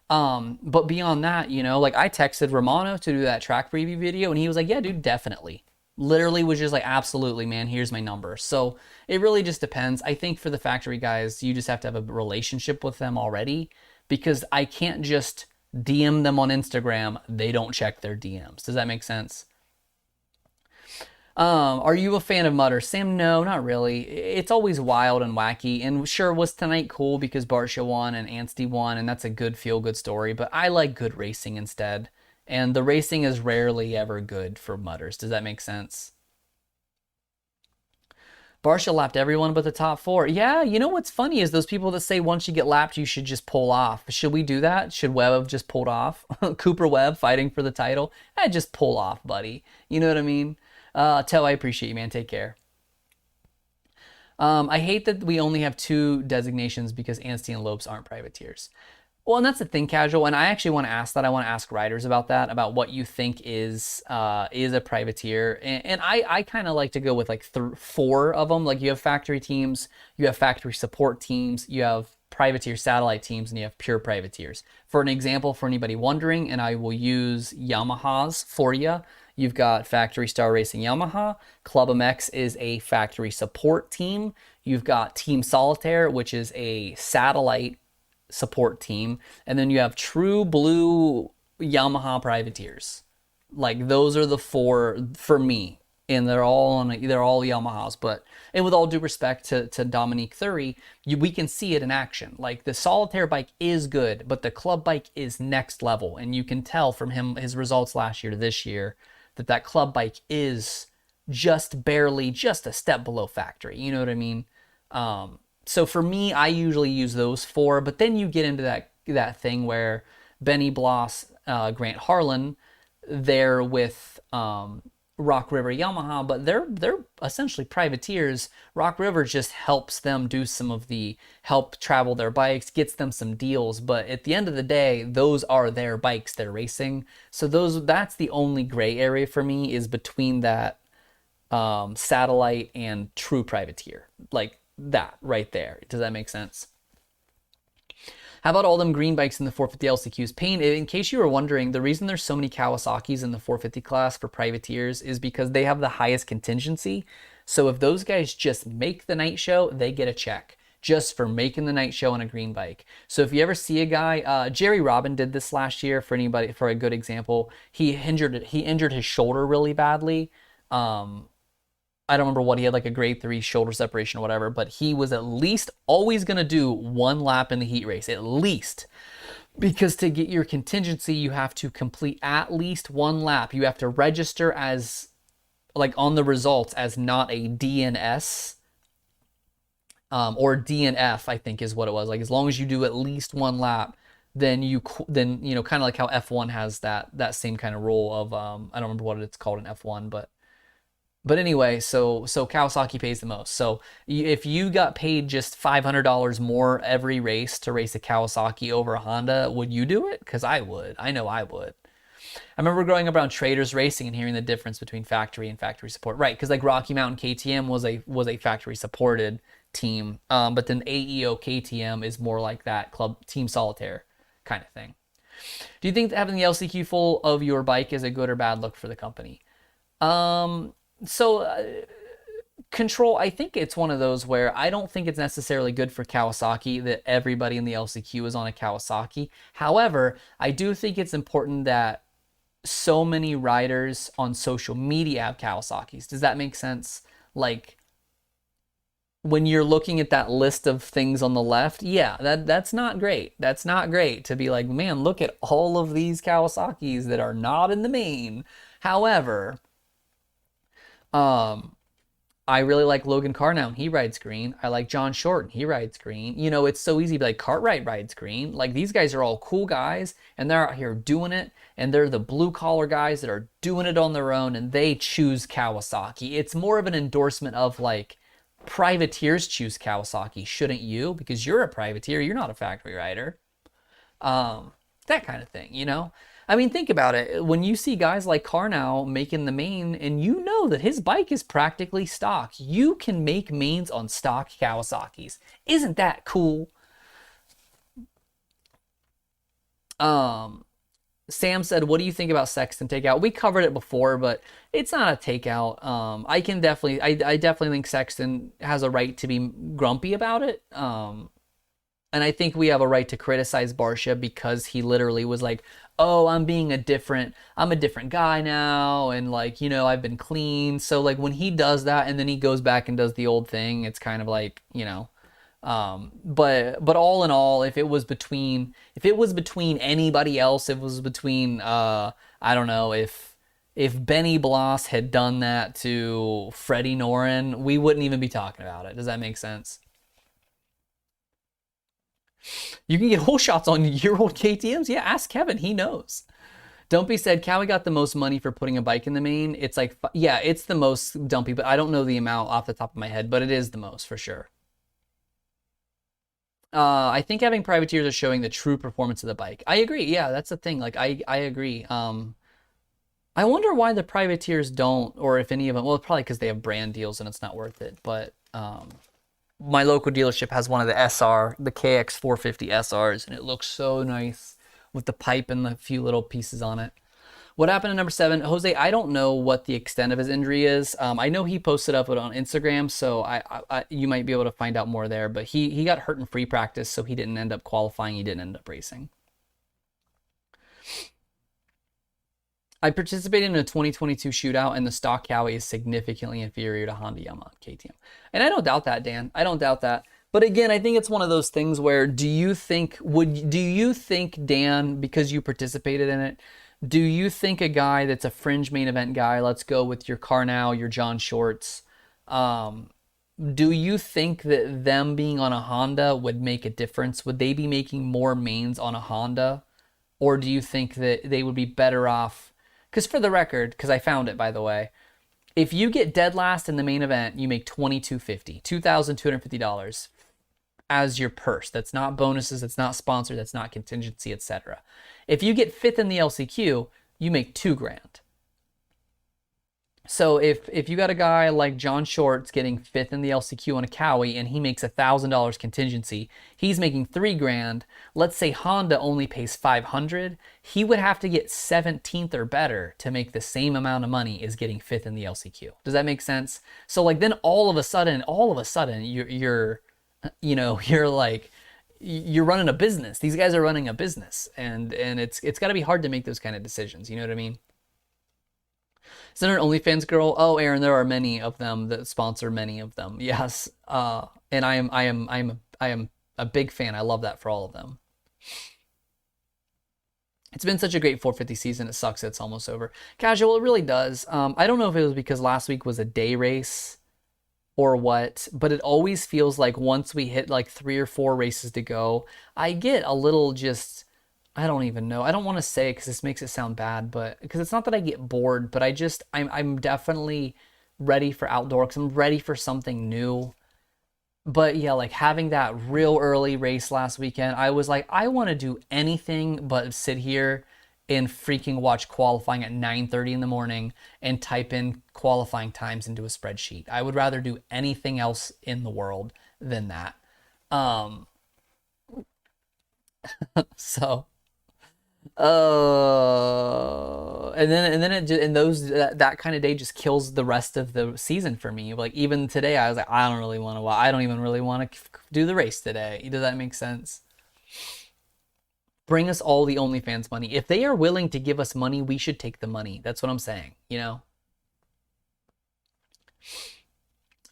But beyond that, you know, like I texted Romano to do that track preview video, and he was like, yeah, dude, definitely. Literally was just like, absolutely, man, here's my number. So it really just depends. I think for the factory guys, you just have to have a relationship with them already, because I can't just DM them on Instagram. They don't check their DMs. Does that make sense? Are you a fan of Mutter? Sam, no, not really. It's always wild and wacky. And sure, was tonight cool because Barsha won and Anstey won, and that's a good feel-good story. But I like good racing instead. And the racing is rarely ever good for Mutters. Does that make sense? Barsha lapped everyone but the top 4. Yeah, you know what's funny is those people that say once you get lapped, you should just pull off. Should we do that? Should Webb have just pulled off? Cooper Webb fighting for the title? Just pull off, buddy. You know what I mean? Tell, I appreciate you, man. Take care. I hate that we only have 2 designations because Anstey and Lopes aren't privateers. Well, and that's the thing, Casual. And I actually want to ask that. I want to ask riders about that, about what you think is a privateer. And I kind of like to go with like 4 of them. Like you have factory teams, you have factory support teams, you have privateer satellite teams, and you have pure privateers. For an example, for anybody wondering, and I will use Yamahas for you. You've got Factory Star Racing Yamaha. PulpMX is a factory support team. You've got Team Solitaire, which is a satellite support team, and then you have true blue Yamaha privateers. Like those are the 4 for me, and they're all Yamahas. But and with all due respect to Dominique Thury, we can see it in action. Like the Solitaire bike is good, but the club bike is next level, and you can tell from his results last year to this year that club bike is just barely just a step below factory. You know what I mean? So for me, I usually use those 4, but then you get into that thing where Benny Bloss, Grant Harlan, they're with Rock River Yamaha, but they're essentially privateers. Rock River just helps them do some of the help travel their bikes, gets them some deals, but at the end of the day, those are their bikes they're racing. So that's the only gray area for me, is between that satellite and true privateer. Like that right there. Does that make sense? How about all them green bikes in the 450 LCQs? Payne, in case you were wondering, the reason there's so many Kawasaki's in the 450 class for privateers is because they have the highest contingency. So if those guys just make the night show, they get a check just for making the night show on a green bike. So if you ever see a guy, Jerry Robin did this last year for a good example. He injured his shoulder really badly. I don't remember what he had, like a grade 3 shoulder separation or whatever, but he was at least always going to do 1 lap in the heat race, at least. Because to get your contingency, you have to complete at least 1 lap. You have to register as, like on the results, as not a DNS or DNF, I think is what it was. Like as long as you do at least 1 lap, then kind of like how F1 has that same kind of rule of, I don't remember what it's called in F1, But anyway, so Kawasaki pays the most. So if you got paid just $500 more every race to race a Kawasaki over a Honda, would you do it? Because I would. I know I would. I remember growing up around traders racing and hearing the difference between factory and factory support. Right, because like Rocky Mountain KTM was a factory supported team, but then AEO KTM is more like that club Team Solitaire kind of thing. Do you think that having the LCQ full of your bike is a good or bad look for the company? Control, I think it's one of those where I don't think it's necessarily good for Kawasaki that everybody in the LCQ is on a Kawasaki. However, I do think it's important that so many riders on social media have Kawasaki's. Does that make sense? Like, when you're looking at that list of things on the left, yeah, that's not great. That's not great to be like, man, look at all of these Kawasaki's that are not in the main. However, I really like Logan Carnow, and he rides green. I like John Short, and he rides green. You know, it's so easy to be like, Cartwright rides green. Like, these guys are all cool guys, and they're out here doing it, and they're the blue-collar guys that are doing it on their own, and they choose Kawasaki. It's more of an endorsement of, like, privateers choose Kawasaki, shouldn't you? Because you're a privateer, you're not a factory rider. That kind of thing, you know? I mean, think about it. When you see guys like Carnow making the main, and you know that his bike is practically stock, you can make mains on stock Kawasaki's. Isn't that cool? Sam said, what do you think about Sexton takeout? We covered it before, but it's not a takeout. I definitely think Sexton has a right to be grumpy about it. And I think we have a right to criticize Barcia because he literally was like, oh, I'm a different guy now, and like, you know, I've been clean. So like when he does that and then he goes back and does the old thing, it's kind of like, you know, but all in all, if it was between anybody else, if it was between I don't know, if Benny Bloss had done that to Freddie Noren, we wouldn't even be talking about it. Does that make sense? You can get whole shots on your old KTMs. Yeah, ask Kevin. He knows. Dumpy said Cowie got the most money for putting a bike in the main. It's like, yeah, it's the most, Dumpy, but I don't know the amount off the top of my head, but it is the most for sure. I think having privateers are showing the true performance of the bike. I agree. Yeah, that's the thing. Like, I agree. I wonder why the privateers don't, or if any of them, well, probably because they have brand deals and it's not worth it. But my local dealership has one of the SR, the KX 450 SRs, and it looks so nice with the pipe and the few little pieces on it. What happened to number 7? Jose, I don't know what the extent of his injury is. I know he posted up it on Instagram, so you might be able to find out more there. But he got hurt in free practice, so he didn't end up qualifying. He didn't end up racing. I participated in a 2022 shootout, and the stock Cowie is significantly inferior to Honda, Yamaha, KTM. And I don't doubt that, Dan. I don't doubt that. But again, I think it's one of those things where do you think, Dan, because you participated in it, do you think a guy that's a fringe main event guy, let's go with your Carnow, your John Shorts, do you think that them being on a Honda would make a difference? Would they be making more mains on a Honda? Or do you think that they would be better off? Because for the record, because I found it, by the way, if you get dead last in the main event, you make $2,250, $2,250 as your purse. That's not bonuses, that's not sponsored, that's not contingency, etc. If you get 5th in the LCQ, you make $2,000. So if you got a guy like John Shorts getting 5th in the LCQ on a Cowie and he makes $1,000 contingency, he's making $3,000. Let's say Honda only pays $500. He would have to get 17th or better to make the same amount of money as getting 5th in the LCQ. Does that make sense? So like then all of a sudden, you're like, you're running a business. These guys are running a business, and it's got to be hard to make those kind of decisions. You know what I mean? Is there an OnlyFans girl? Oh, Aaron, there are many of them that sponsor many of them. Yes, and I am a big fan. I love that for all of them. It's been such a great 450 season. It sucks that it's almost over. Casual, it really does. I don't know if it was because last week was a day race or what, but it always feels like once we hit like 3 or 4 races to go, I get a little just, I don't even know. I don't want to say it because this makes it sound bad, but because it's not that I get bored, but I'm definitely ready for outdoor because I'm ready for something new. But yeah, like having that real early race last weekend, I was like, I want to do anything but sit here and freaking watch qualifying at 9:30 in the morning and type in qualifying times into a spreadsheet. I would rather do anything else in the world than that. So that kind of day just kills the rest of the season for me. Like even today, I was like, I don't even really want to do the race today. Does that make sense? Bring us all the OnlyFans money. If they are willing to give us money, we should take the money. That's what I'm saying, you know?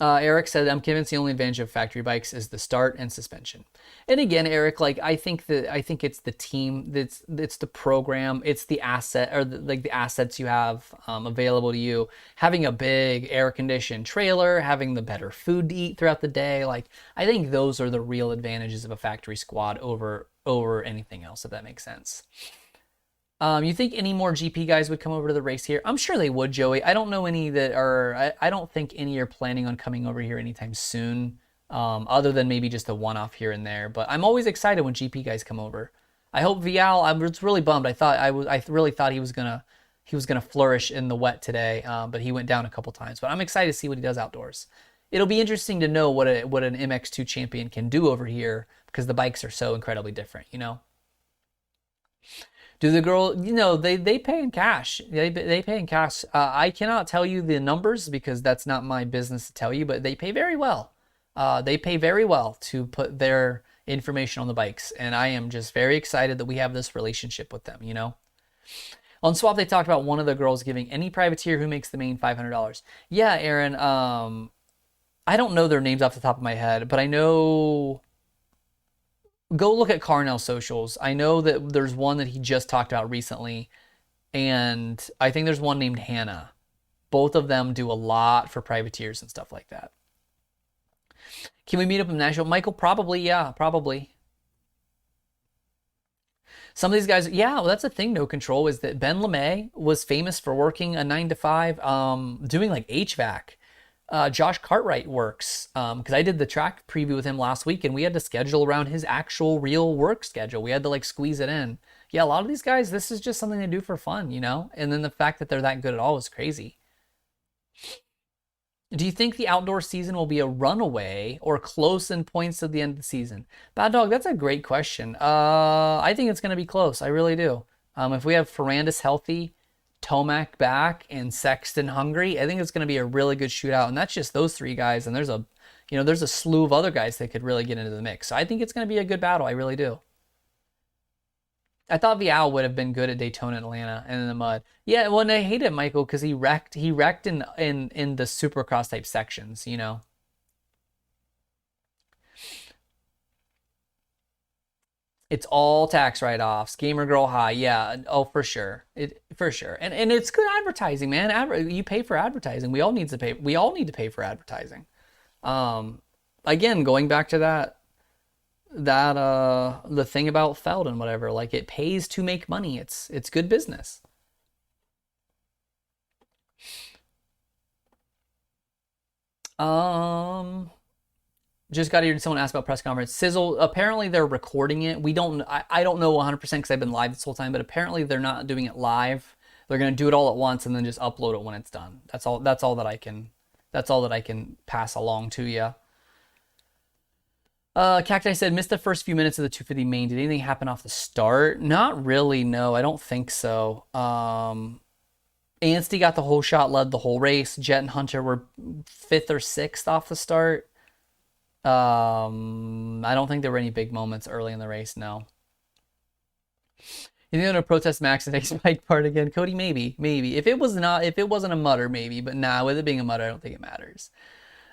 Eric said, I'm convinced the only advantage of factory bikes is the start and suspension. And again, Eric, like I think it's the team, it's the program, it's the asset or the assets you have available to you. Having a big air-conditioned trailer, having the better food to eat throughout the day. Like I think those are the real advantages of a factory squad over anything else, if that makes sense. You think any more GP guys would come over to the race here? I'm sure they would, Joey. I don't know any that are, I don't think any are planning on coming over here anytime soon, other than maybe just a one-off here and there. But I'm always excited when GP guys come over. I hope Vial, I was really bummed. I really thought he was gonna flourish in the wet today, but he went down a couple times. But I'm excited to see what he does outdoors. It'll be interesting to know what an MX2 champion can do over here because the bikes are so incredibly different, you know? Do the girl, they pay in cash. They pay in cash. I cannot tell you the numbers because that's not my business to tell you, but they pay very well. They pay very well to put their information on the bikes. And I am just very excited that we have this relationship with them, you know? On Swap, they talked about one of the girls giving any privateer who makes the main $500. Yeah, Aaron, I don't know their names off the top of my head, but I know... Go look at Carnell's socials. I know that there's one that he just talked about recently, and I think there's one named Hannah. Both of them do a lot for privateers and stuff like that. Can we meet up in Nashville? Michael, probably, yeah, probably. Some of these guys, yeah, well, that's the thing. No control is that Ben LeMay was famous for working a 9 to 5, doing like HVAC. Josh Cartwright works because I did the track preview with him last week, and we had to schedule around his actual real work schedule. We had to like squeeze it in. Yeah, a lot of these guys, this is just something they do for fun, you know. And then the fact that they're that good at all is crazy. Do you think the outdoor season will be a runaway or close in points at the end of the season? Bad Dog, that's a great question. I think it's going to be close. I really do. If we have Ferrandis healthy, Tomac back, and Sexton hungry, I think it's going to be a really good shootout. And that's just those three guys. And there's a slew of other guys that could really get into the mix. So I think it's going to be a good battle. I really do. I thought Vial would have been good at Daytona, Atlanta, and in the mud. Yeah, well, and I hate it, Michael, because he wrecked in the Supercross type sections, you know. It's all tax write-offs. Gamer Girl High, yeah, oh for sure, for sure, and it's good advertising, man. You pay for advertising. We all need to pay. We all need to pay for advertising. Um, Again, going back to that the thing about Feld and whatever, like it pays to make money. It's good business. Um, just got to hear someone ask about press conference. Sizzle, apparently they're recording it. I don't know 100% because I've been live this whole time, but apparently they're not doing it live. They're going to do it all at once and then just upload it when it's done. That's all that I can pass along to you. Cacti said, missed the first few minutes of the 250 main. Did anything happen off the start? Not really, no. I don't think so. Anstie got the whole shot, led the whole race. Jet and Hunter were 5th or 6th off the start. I don't think there were any big moments early in the race, no. You think they're gonna protest Max and take Mike part again? Cody, maybe. If it wasn't a mutter, maybe, but nah, with it being a mutter, I don't think it matters.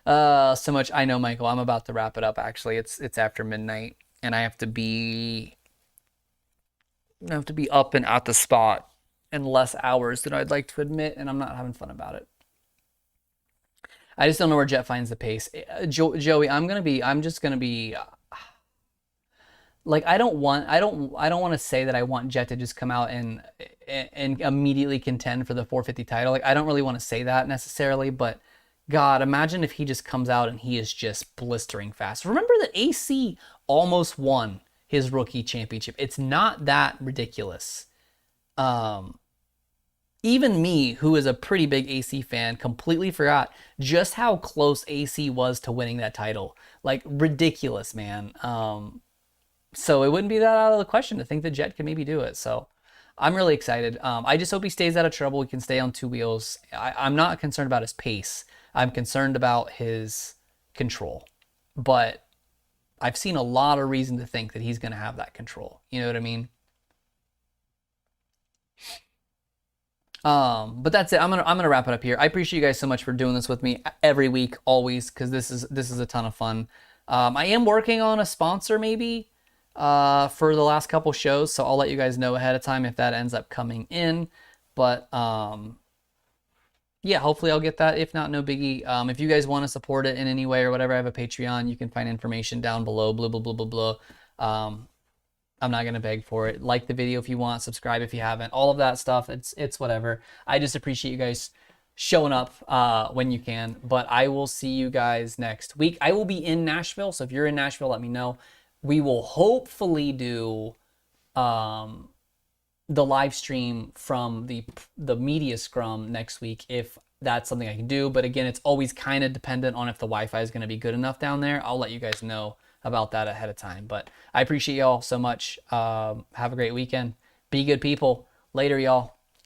So much. I know, Michael, I'm about to wrap it up. Actually, it's after midnight, and I have to be up and at the spot in less hours than I'd like to admit, and I'm not having fun about it. I just don't know where Jet finds the pace. Joey, I'm just gonna be like, I don't want to say that I want Jet to just come out and immediately contend for the 450 title. Like, I don't really want to say that necessarily, but God, imagine if he just comes out and he is just blistering fast. Remember that AC almost won his rookie championship. It's not that ridiculous. Even me, who is a pretty big AC fan, completely forgot just how close AC was to winning that title. Like, ridiculous, man. So it wouldn't be that out of the question to think that Jet could maybe do it. So I'm really excited. I just hope he stays out of trouble. He can stay on two wheels. I'm not concerned about his pace. I'm concerned about his control. But I've seen a lot of reason to think that he's going to have that control. You know what I mean? But that's it. I'm gonna wrap it up here. I appreciate you guys so much for doing this with me every week, always, because this is a ton of fun. I am working on a sponsor maybe for the last couple shows, so I'll let you guys know ahead of time if that ends up coming in. But yeah, hopefully I'll get that. If not, no biggie. If you guys want to support it in any way or whatever, I have a Patreon. You can find information down below. Blah blah blah blah blah. I'm not gonna beg for it. Like the video if you want, subscribe if you haven't. All of that stuff. It's whatever. I just appreciate you guys showing up when you can. But I will see you guys next week. I will be in Nashville, so if you're in Nashville, let me know. We will hopefully do the live stream from the media scrum next week if that's something I can do. But again, it's always kind of dependent on if the Wi-Fi is going to be good enough down there. I'll let you guys know about that ahead of time. But I appreciate y'all so much. Have a great weekend. Be good people. Later, y'all.